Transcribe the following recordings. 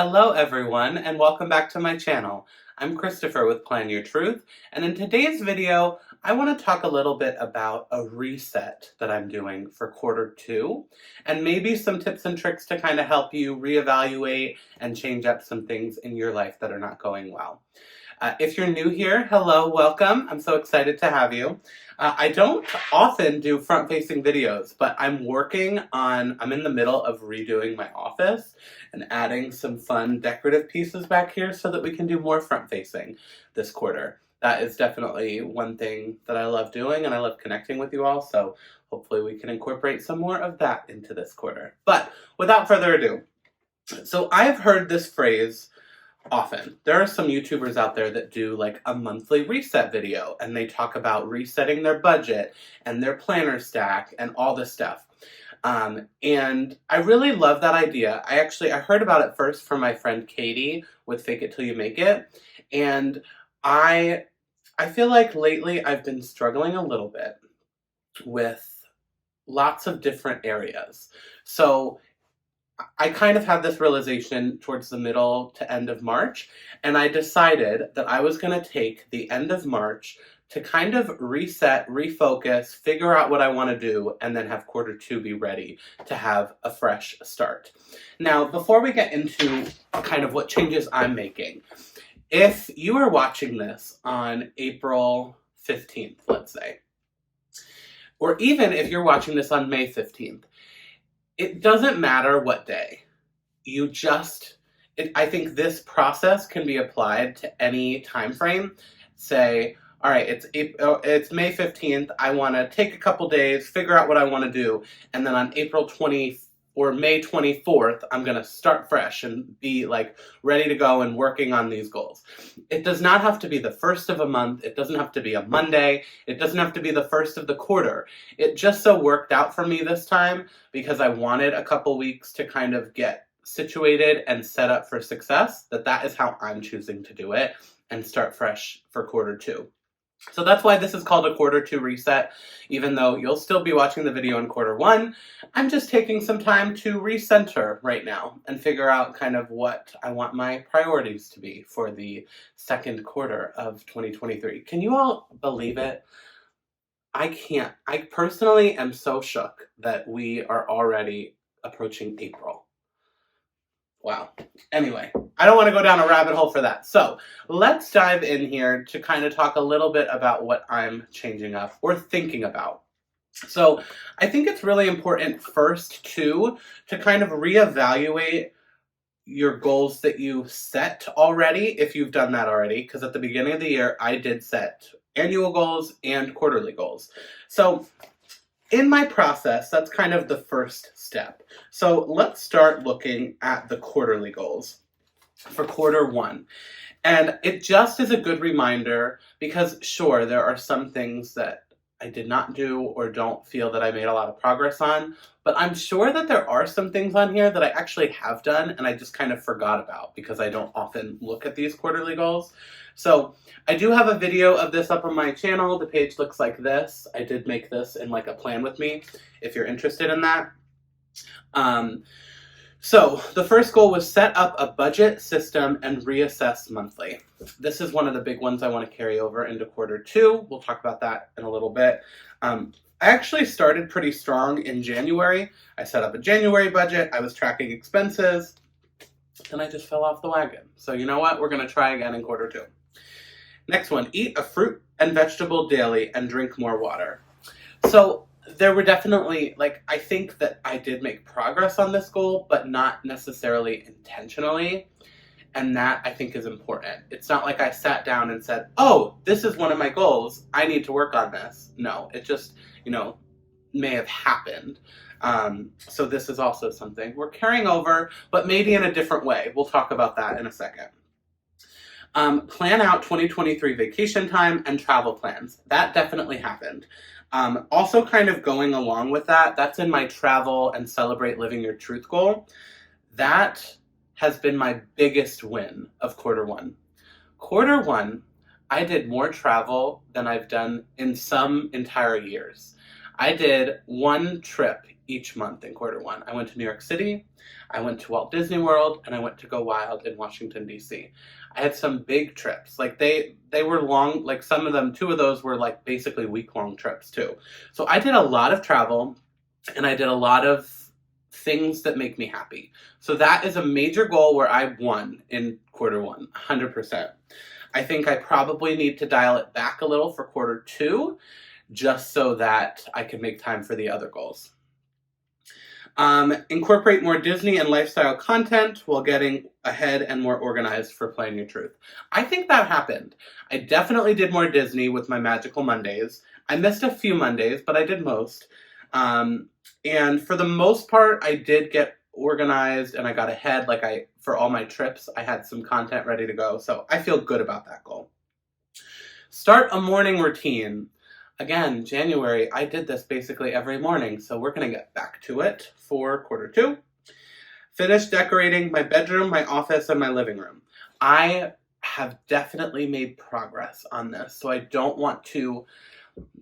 Hello everyone and welcome back to my channel. I'm Christopher with Plan Your Truth, and in today's video I want to talk a little bit about a reset that I'm doing for quarter two and maybe some tips and tricks to kind of help you reevaluate and change up some things in your life that are not going well. If you're new here, hello, welcome. I'm so excited to have you. I don't often do front-facing videos, but I'm in the middle of redoing my office and adding some fun decorative pieces back here so that we can do more front-facing this quarter. That is definitely one thing that I love doing, and I love connecting with you all, so hopefully we can incorporate some more of that into this quarter. But without further ado, so I've heard this phrase often. There are some YouTubers out there that do like a monthly reset video and they talk about resetting their budget and their planner stack and all this stuff. And I really love that idea. I heard about it first from my friend Katie with Fake It Till You Make It. And I feel like lately I've been struggling a little bit with lots of different areas. So I kind of had this realization towards the middle to end of March, and I decided that I was going to take the end of March to kind of reset, refocus, figure out what I want to do, and then have quarter two be ready to have a fresh start. Now, before we get into kind of what changes I'm making, if you are watching this on April 15th, let's say, or even if you're watching this on May 15th, it doesn't matter what day. I think this process can be applied to any time frame. Say, all right, it's May 15th. I want to take a couple days, figure out what I want to do, and then on April 20th or May 24th, I'm going to start fresh and be like ready to go and working on these goals. It does not have to be the first of a month. It doesn't have to be a Monday. It doesn't have to be the first of the quarter. It just so worked out for me this time because I wanted a couple weeks to kind of get situated and set up for success, that is how I'm choosing to do it and start fresh for quarter two. So that's why this is called a quarter two reset. Even though you'll still be watching the video in quarter one, I'm just taking some time to recenter right now and figure out kind of what I want my priorities to be for the second quarter of 2023. Can you all believe it? I can't. I personally am so shook that we are already approaching April. Wow. Anyway, I don't want to go down a rabbit hole for that. So let's dive in here to kind of talk a little bit about what I'm changing up or thinking about. So I think it's really important first to kind of reevaluate your goals that you set already, if you've done that already, because at the beginning of the year, I did set annual goals and quarterly goals. So in my process, that's kind of the first step. So let's start looking at the quarterly goals for quarter one. And it just is a good reminder because sure, there are some things that I did not do or don't feel that I made a lot of progress on, but I'm sure that there are some things on here that I actually have done and I just kind of forgot about because I don't often look at these quarterly goals. So I do have a video of this up on my channel. The page looks like this. I did make this in like a plan with me if you're interested in that. So the first goal was set up a budget system and reassess monthly. This is one of the big ones I want to carry over into quarter two. We'll talk about that in a little bit. I actually started pretty strong in January. I set up a January budget. I was tracking expenses and I just fell off the wagon. So you know what? We're going to try again in quarter two. Next one, eat a fruit and vegetable daily and drink more water. So there were definitely, I think that I did make progress on this goal, but not necessarily intentionally. And that, I think, is important. It's not like I sat down and said, oh, this is one of my goals. I need to work on this. No, it just, may have happened. So this is also something we're carrying over, but maybe in a different way. We'll talk about that in a second. Plan out 2023 vacation time and travel plans. That definitely happened. Also kind of going along with that, that's in my travel and celebrate living your truth goal. That has been my biggest win of quarter one. Quarter one, I did more travel than I've done in some entire years. I did one trip each month in quarter one. I went to New York City, I went to Walt Disney World, and I went to Go Wild in Washington, D.C. I had some big trips. Like they were long, like some of them, 2 of those were like basically week-long trips too. So I did a lot of travel and I did a lot of things that make me happy. So that is a major goal where I won in quarter one, 100%. I think I probably need to dial it back a little for quarter two, just so that I can make time for the other goals. Incorporate more Disney and lifestyle content while getting ahead and more organized for Playing Your Truth. I think that happened. I definitely did more Disney with my Magical Mondays. I missed a few Mondays, but I did most. And for the most part, I did get organized and I got ahead. For all my trips, I had some content ready to go. So I feel good about that goal. Start a morning routine. Again, January, I did this basically every morning, so we're going to get back to it for quarter two. Finish decorating my bedroom, my office, and my living room. I have definitely made progress on this, so I don't want to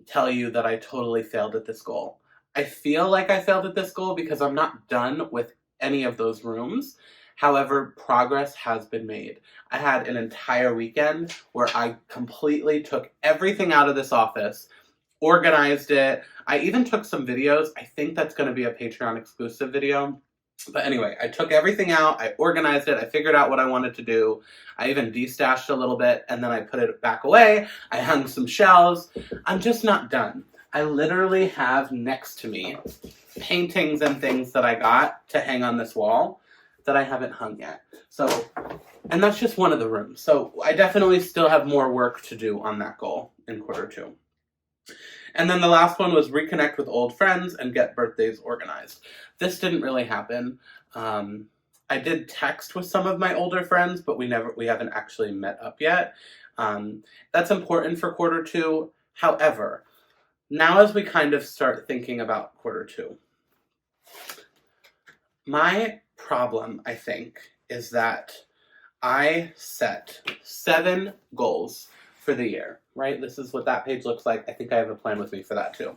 tell you that I totally failed at this goal. I feel like I failed at this goal because I'm not done with any of those rooms. However, progress has been made. I had an entire weekend where I completely took everything out of this office, organized it. I even took some videos. I think that's going to be a Patreon exclusive video. But anyway, I took everything out, I organized it, I figured out what I wanted to do. I even destashed a little bit and then I put it back away. I hung some shelves. I'm just not done. I literally have next to me paintings and things that I got to hang on this wall that I haven't hung yet. So, and that's just one of the rooms. So I definitely still have more work to do on that goal in quarter two. And then the last one was reconnect with old friends and get birthdays organized. This didn't really happen. I did text with some of my older friends, but we haven't actually met up yet. That's important for quarter two. However, now as we kind of start thinking about quarter two, my problem, I think, is that I set 7 goals for the year, right? This is what that page looks like. I think I have a plan with me for that too.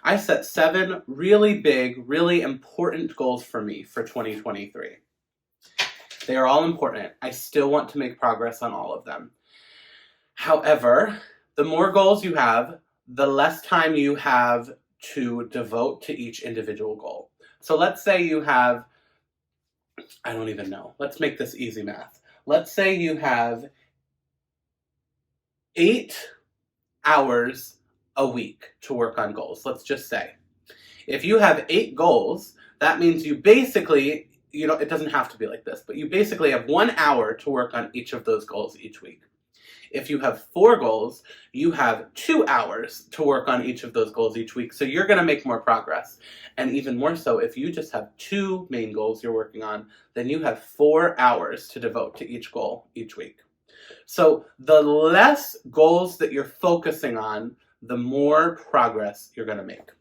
I set 7 really big, really important goals for me for 2023. They are all important. I still want to make progress on all of them. However, the more goals you have, the less time you have to devote to each individual goal. So let's say you have, I don't even know. Let's make this easy math. Let's say you have 8 hours a week to work on goals. Let's just say. If you have 8 goals, that means you basically, it doesn't have to be like this, but you basically have 1 hour to work on each of those goals each week. If you have 4 goals, you have 2 hours to work on each of those goals each week. So you're going to make more progress. And even more so, if you just have 2 main goals you're working on, then you have 4 hours to devote to each goal each week. So the less goals that you're focusing on, the more progress you're going to make.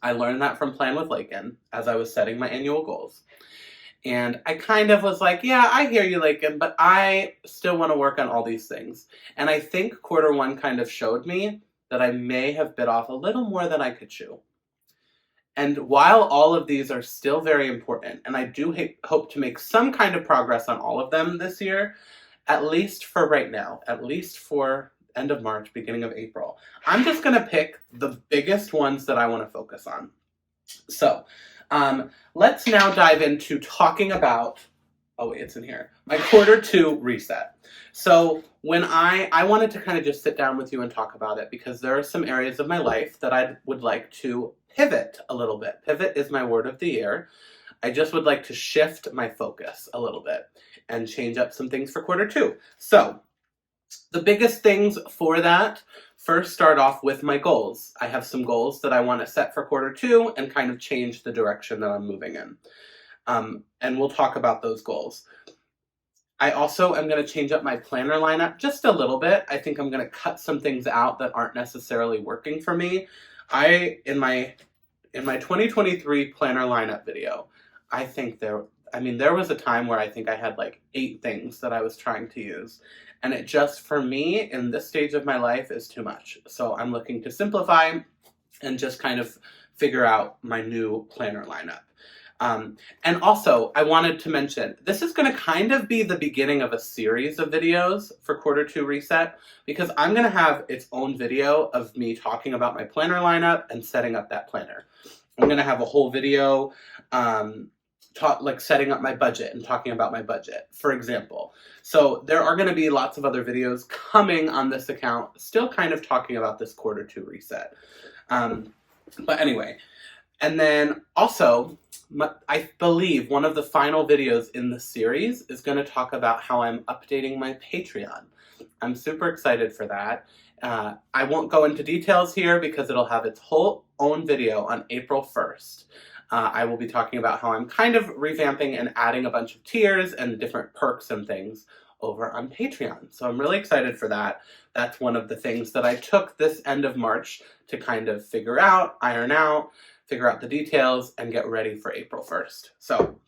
I learned that from Plan with Lakin as I was setting my annual goals. And I kind of was like, yeah, I hear you, Lakin, but I still want to work on all these things. And I think quarter one kind of showed me that I may have bit off a little more than I could chew. And while all of these are still very important, and I do hope to make some kind of progress on all of them this year, at least for right now, at least for end of March, beginning of April, I'm just going to pick the biggest ones that I want to focus on. So, let's now dive into talking about, oh wait, it's in here, my quarter two reset. So when I wanted to kind of just sit down with you and talk about it because there are some areas of my life that I would like to pivot a little bit. Pivot is my word of the year. I just would like to shift my focus a little bit and change up some things for quarter two. So the biggest things for that, first start off with my goals. I have some goals that I want to set for quarter two and kind of change the direction that I'm moving in. And we'll talk about those goals. I also am going to change up my planner lineup just a little bit. I think I'm going to cut some things out that aren't necessarily working for me. In my 2023 planner lineup video, I think there was a time where I think I had like 8 things that I was trying to use. And it just, for me, in this stage of my life, is too much. So I'm looking to simplify and just kind of figure out my new planner lineup. And also, I wanted to mention, this is going to kind of be the beginning of a series of videos for Q2 Reset, because I'm going to have its own video of me talking about my planner lineup and setting up that planner. I'm going to have a whole video like setting up my budget and talking about my budget, for example. So there are going to be lots of other videos coming on this account, still kind of talking about this Q2 Reset. But anyway, and then also, I believe one of the final videos in the series is going to talk about how I'm updating my Patreon. I'm super excited for that. I won't go into details here because it'll have its whole own video on April 1st. I will be talking about how I'm kind of revamping and adding a bunch of tiers and different perks and things over on Patreon. So I'm really excited for that. That's one of the things that I took this end of March to kind of figure out, iron out, figure out the details, and get ready for April 1st. So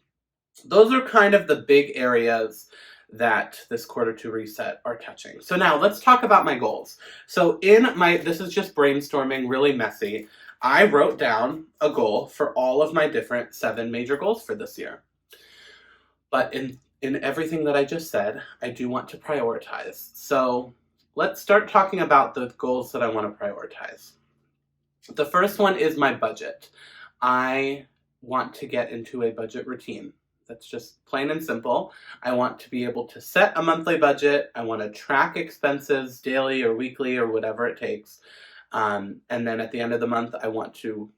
those are kind of the big areas that this Q2 Reset are touching. So now let's talk about my goals. So this is just brainstorming, really messy. I wrote down a goal for all of my different 7 major goals for this year. But in everything that I just said, I do want to prioritize. So let's start talking about the goals that I want to prioritize. The first one is my budget. I want to get into a budget routine. That's just plain and simple. I want to be able to set a monthly budget. I want to track expenses daily or weekly or whatever it takes. And then at the end of the month, I want to,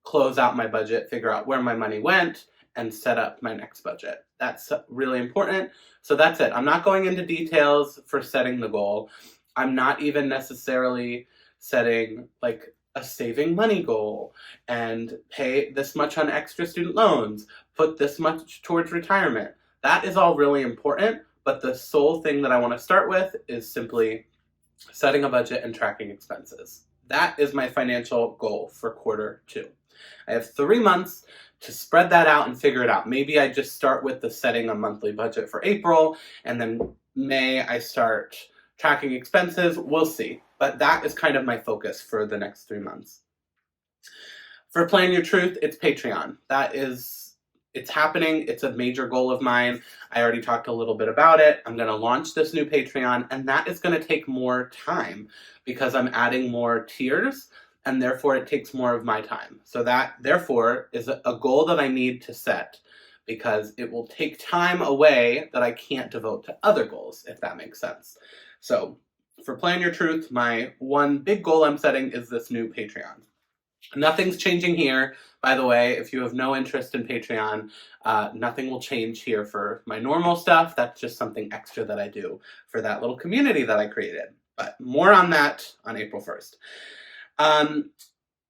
close out my budget, figure out where my money went, and set up my next budget. That's really important. So that's it. I'm not going into details for setting the goal. I'm not even necessarily setting like a saving money goal and pay this much on extra student loans, put this much towards retirement. That is all really important, but the sole thing that I want to start with is simply setting a budget and tracking expenses. That is my financial goal for Q2. I have 3 months to spread that out and figure it out. Maybe I just start with the setting a monthly budget for April, and then May I start tracking expenses. We'll see. But that is kind of my focus for the next 3 months. For Plan Your Truth, it's Patreon. It's happening. It's a major goal of mine. I already talked a little bit about it. I'm going to launch this new Patreon, and that is going to take more time because I'm adding more tiers, and therefore it takes more of my time. So that, therefore, is a goal that I need to set because it will take time away that I can't devote to other goals, if that makes sense. So for Plan Your Truth, my one big goal I'm setting is this new Patreon. Nothing's changing here. By the way, if you have no interest in Patreon, nothing will change here for my normal stuff. That's just something extra that I do for that little community that I created. But more on that on April 1st.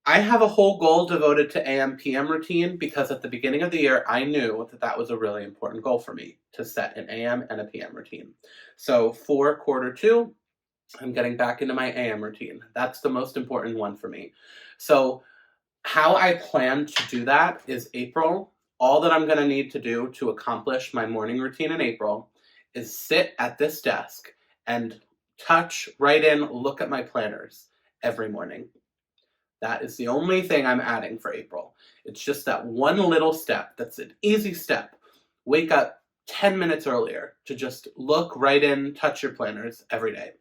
I have a whole goal devoted to AM/PM routine because at the beginning of the year, I knew that that was a really important goal for me to set an AM and a PM routine. So for Q2, I'm getting back into my AM routine. That's the most important one for me. So how I plan to do that is April. All that I'm going to need to do to accomplish my morning routine in April is sit at this desk and write in, look at my planners every morning. That is the only thing I'm adding for April. It's just that one little step. That's an easy step. Wake up 10 minutes earlier to just look, write in, touch your planners every day.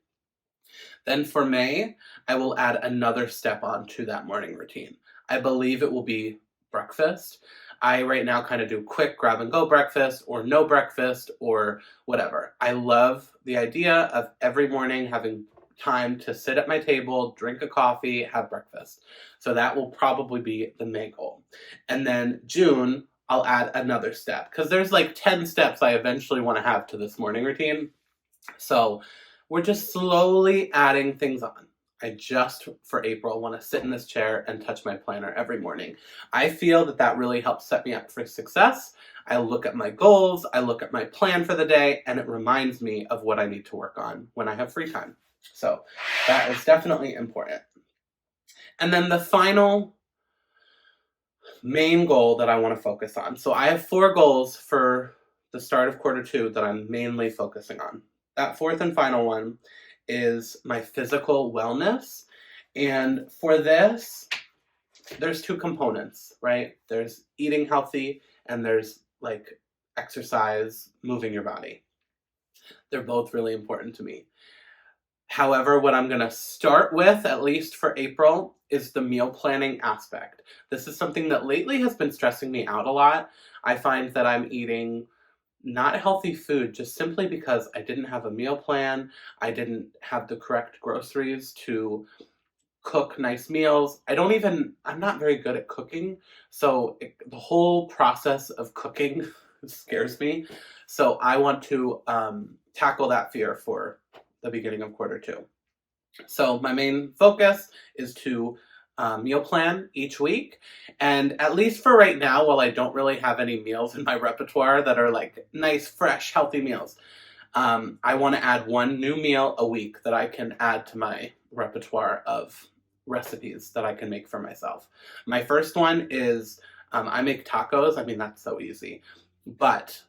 Then for May, I will add another step on to that morning routine. I believe it will be breakfast. I right now kind of do quick grab and go breakfast or no breakfast or whatever. I love the idea of every morning having time to sit at my table, drink a coffee, have breakfast. So that will probably be the May goal. And then June, I'll add another step because there's like 10 steps I eventually want to have to this morning routine. So we're just slowly adding things on. I just, for April, want to sit in this chair and touch my planner every morning. I feel that that really helps set me up for success. I look at my goals, I look at my plan for the day, and it reminds me of what I need to work on when I have free time. So that is definitely important. And then the final main goal that I want to focus on. So I have 4 goals for the start of Q2 that I'm mainly focusing on. That fourth and final one is my physical wellness. And for this, there's two components, right? There's eating healthy and there's like exercise, moving your body. They're both really important to me. However, what I'm going to start with, at least for April, is the meal planning aspect. This is something that lately has been stressing me out a lot. I find that I'm eating not healthy food just simply because I didn't have a meal plan. I didn't have the correct groceries to cook nice meals. I'm not very good at cooking, so the whole process of cooking scares me. So I want to tackle that fear for the beginning of Q2. So my main focus is to meal plan each week. And at least for right now, while I don't really have any meals in my repertoire that are like nice, fresh, healthy meals, I want to add one new meal a week that I can add to my repertoire of recipes that I can make for myself. My first one is I make tacos. I mean, that's so easy. But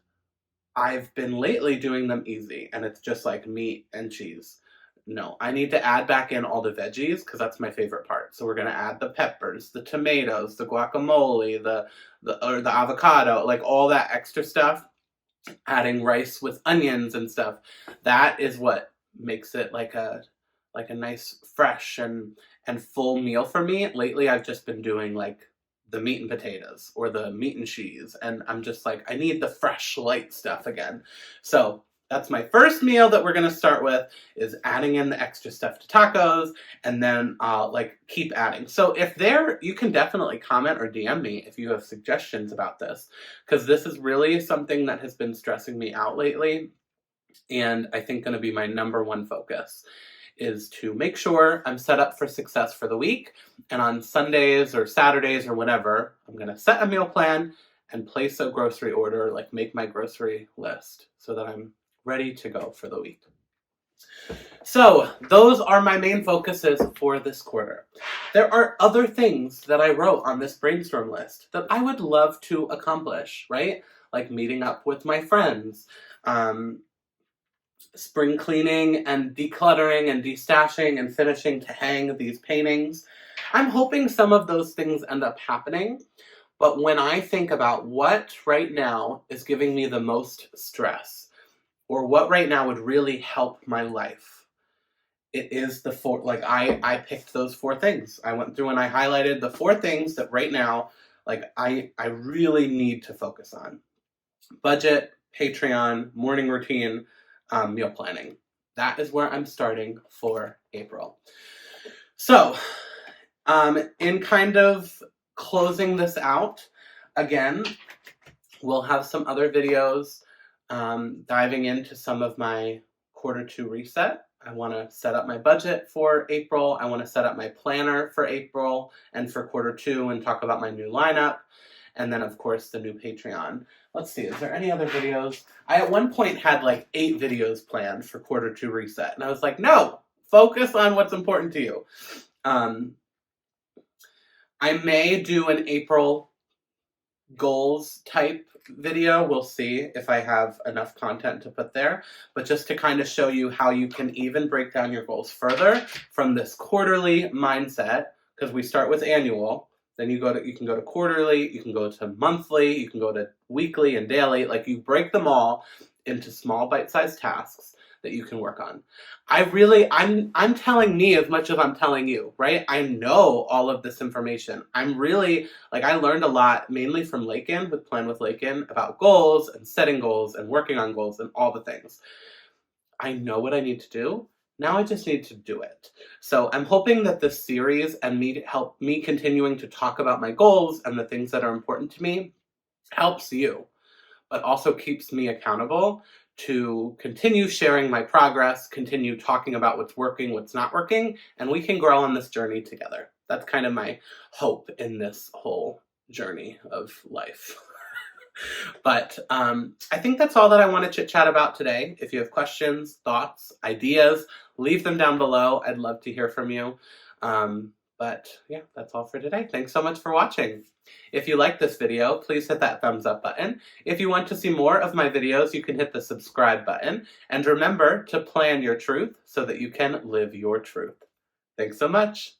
I've been lately doing them easy, and it's just like meat and cheese. No, I need to add back in all the veggies because that's my favorite part. So we're gonna add the peppers, the tomatoes, the guacamole, the avocado, like all that extra stuff. Adding rice with onions and stuff. That is what makes it like a nice, fresh and full meal for me. Lately, I've just been doing like the meat and potatoes or the meat and cheese, and I'm just like, I need the fresh, light stuff again. So that's my first meal that we're gonna start with, is adding in the extra stuff to tacos, and then I'll like keep adding. So you can definitely comment or DM me if you have suggestions about this, because this is really something that has been stressing me out lately, and I think gonna be my number one focus, is to make sure I'm set up for success for the week. And on Sundays or Saturdays or whenever, I'm gonna set a meal plan and place a grocery order, like make my grocery list so that I'm ready to go for the week. So those are my main focuses for this quarter. There are other things that I wrote on this brainstorm list that I would love to accomplish, right? Like meeting up with my friends, spring cleaning and decluttering and destashing and finishing to hang these paintings. I'm hoping some of those things end up happening, but when I think about what right now is giving me the most stress, or what right now would really help my life, it is the four, like I picked those four things. I went through and I highlighted the four things that right now, like I really need to focus on. Budget, Patreon, morning routine, meal planning. That is where I'm starting for April. So, in kind of closing this out, again, we'll have some other videos diving into some of my Q2 reset. I want to set up my budget for April. I want to set up my planner for April and for Q2 and talk about my new lineup. And then, of course, the new Patreon. Let's see, is there any other videos? I at one point had like 8 videos planned for Q2 reset. And I was like, no, focus on what's important to you. I may do an April goals type video. We'll see if I have enough content to put there. But just to kind of show you how you can even break down your goals further from this quarterly mindset, because we start with annual. Then you can go to quarterly, you can go to monthly, you can go to weekly and daily. Like you break them all into small bite-sized tasks that you can work on. I'm telling me as much as I'm telling you, right? I know all of this information. I'm really, like, I learned a lot, mainly from Lakin, with Plan with Lakin, about goals and setting goals and working on goals and all the things. I know what I need to do. Now I just need to do it. So I'm hoping that this series and help me continuing to talk about my goals and the things that are important to me helps you, but also keeps me accountable to continue sharing my progress, continue talking about what's working, what's not working, and we can grow on this journey together. That's kind of my hope in this whole journey of life. But I think that's all that I want to chit-chat about today. If you have questions, thoughts, ideas, leave them down below. I'd love to hear from you. But yeah, that's all for today. Thanks so much for watching. If you like this video, please hit that thumbs up button. If you want to see more of my videos, you can hit the subscribe button. And remember to plan your truth so that you can live your truth. Thanks so much.